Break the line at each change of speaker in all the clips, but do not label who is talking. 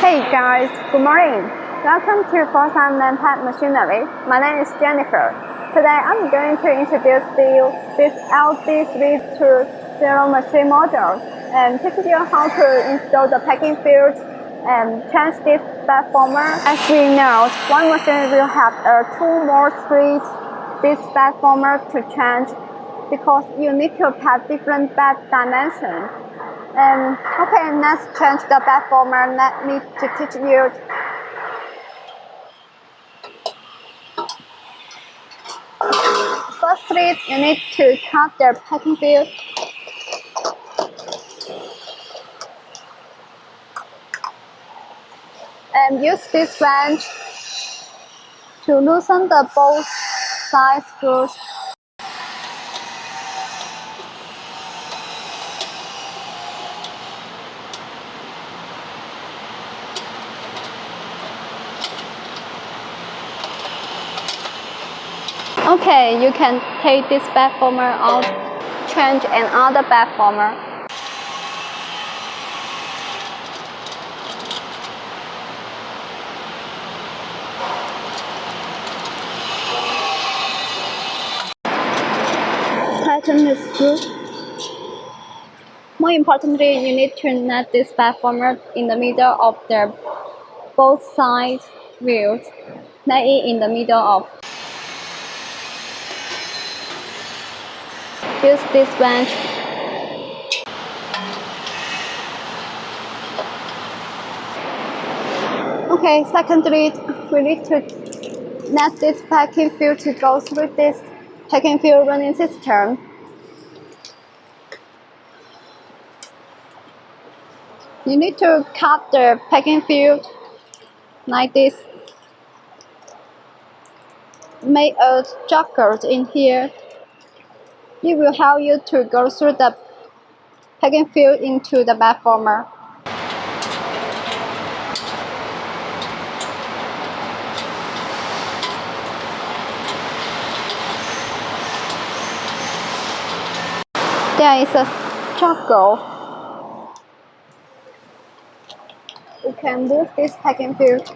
Hey guys, good morning. Welcome to Foshan LANDPACK machinery. My name is Jennifer. Today I'm going to introduce to you this LD-320 machine model and teach you how to install the packing field and change this bed former. As we know, one machine will have two more streets this bed former to change because you need to have different bed dimensions. Okay, let's change the bed former. Let me to teach you. Firstly, you need to cut the packing field. And use this wrench to loosen the both side screws. Okay, you can take this bed former out, change another bed former. Tighten the screw. More importantly, you need to net this bed former in the middle of the both side wheels. Net it in the middle of. Use this wrench. Okay, secondly, we need to net this packing field to go through this packing field running system. You need to cut the packing field like this. Make a juggle in here. It will help you to go through the packing field into the bed former. There is a juggle. You can move this packing field.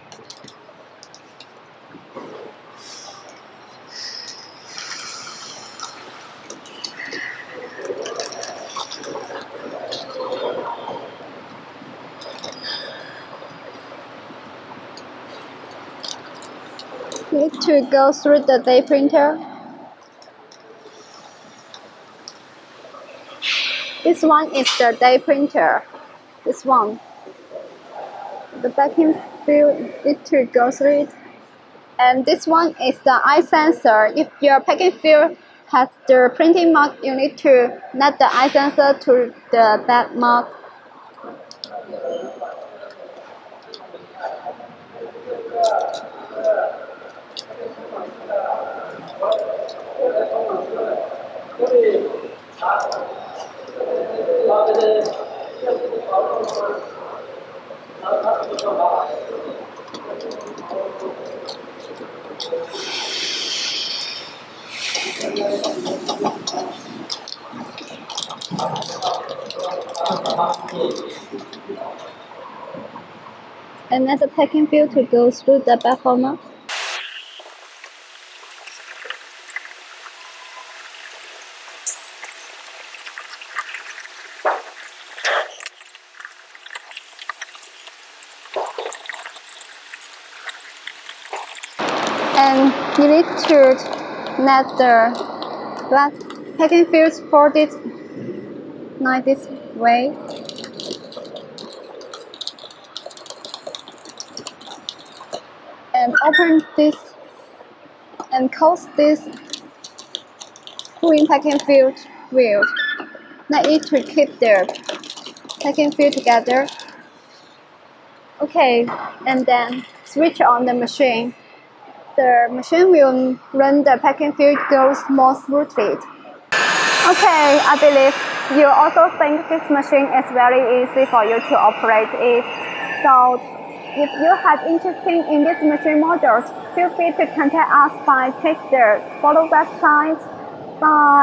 You need to go through the day printer. This one is the day printer. This one. The packing field needs to go through it. And this one is the eye sensor. If your packing field has the printing mark, you need to net the eye sensor to the bed mark. And let the packing field to go through the bed former. And you need to net the packing field folded like this way. And open this and close this screen packing field wheel. Let it to keep the packing field together. Okay, and then switch on the machine. The machine will run the packing field goes more smoothly. Okay, I believe you also think this machine is very easy for you to operate it. So if you have interest in this machine models, feel free to contact us by click the follow website. Bye.